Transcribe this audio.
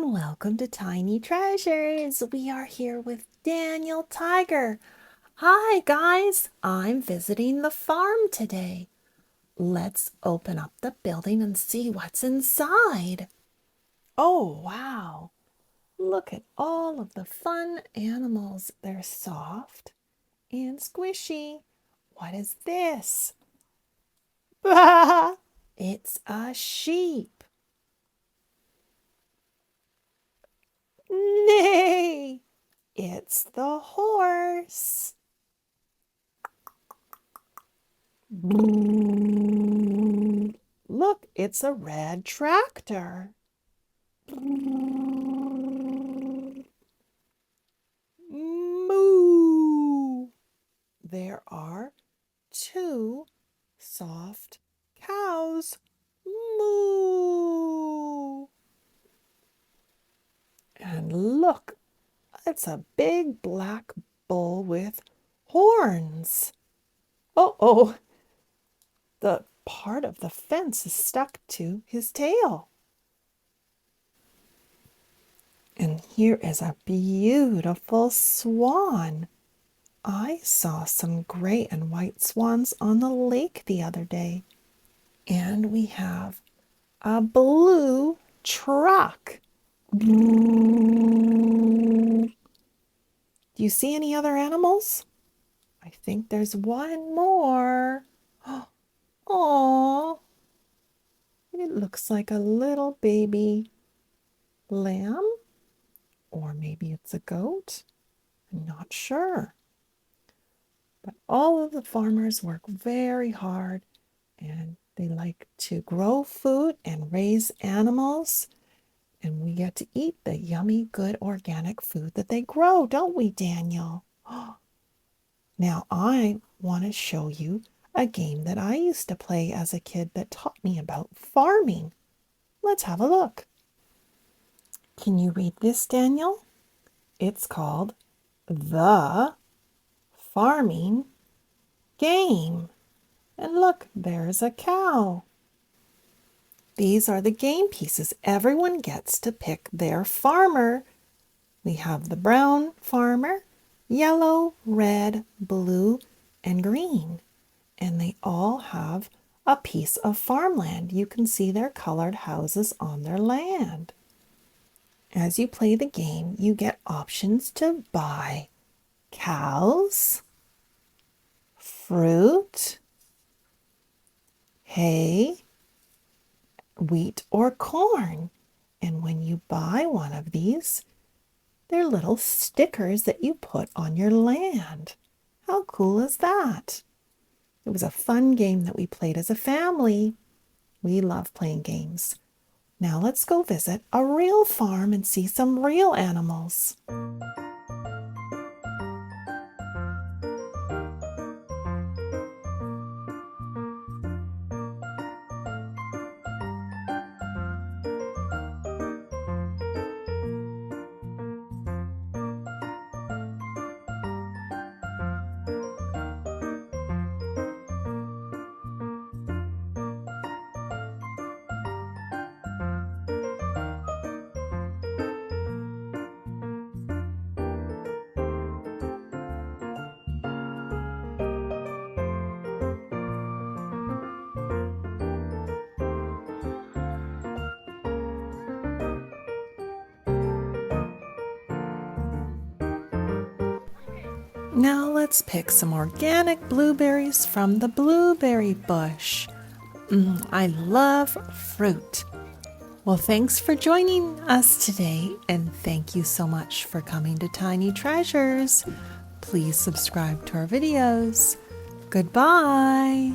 and welcome to Tiny Treasures. We are here with Daniel Tiger. Hi guys, I'm visiting the farm today. Let's open up the building and see what's inside. Oh wow, look at all of the fun animals. They're soft and squishy. What is this? It's a sheep. Nay, it's the horse. Look, it's a red tractor. Moo! There are two soft cows. Moo! And look, it's a big black bull with horns. Oh, the part of the fence is stuck to his tail. And here is a beautiful swan. I saw some gray and white swans on the lake the other day. And we have a blue truck. Do you see any other animals? I think there's one more. Oh, it looks like a little baby lamb, or maybe it's a goat. I'm not sure. But all of the farmers work very hard and they like to grow food and raise animals. And we get to eat the yummy, good organic food that they grow, don't we, Daniel? Now I want to show you a game that I used to play as a kid that taught me about farming. Let's have a look. Can you read this, Daniel? It's called The Farming Game. And look, there's a cow. These are the game pieces. Everyone gets to pick their farmer. We have the brown farmer, yellow, red, blue, and green. And they all have a piece of farmland. You can see their colored houses on their land. As you play the game, you get options to buy cows, fruit, hay, wheat or corn. And when you buy one of these, they're little stickers that you put on your land. How cool is that? It was a fun game that we played as a family. We love playing games. Now let's go visit a real farm and see some real animals. Now let's pick some organic blueberries from the blueberry bush. I love fruit. Well, thanks for joining us today, and thank you so much for coming to Tiny Treasures. Please subscribe to our videos. Goodbye.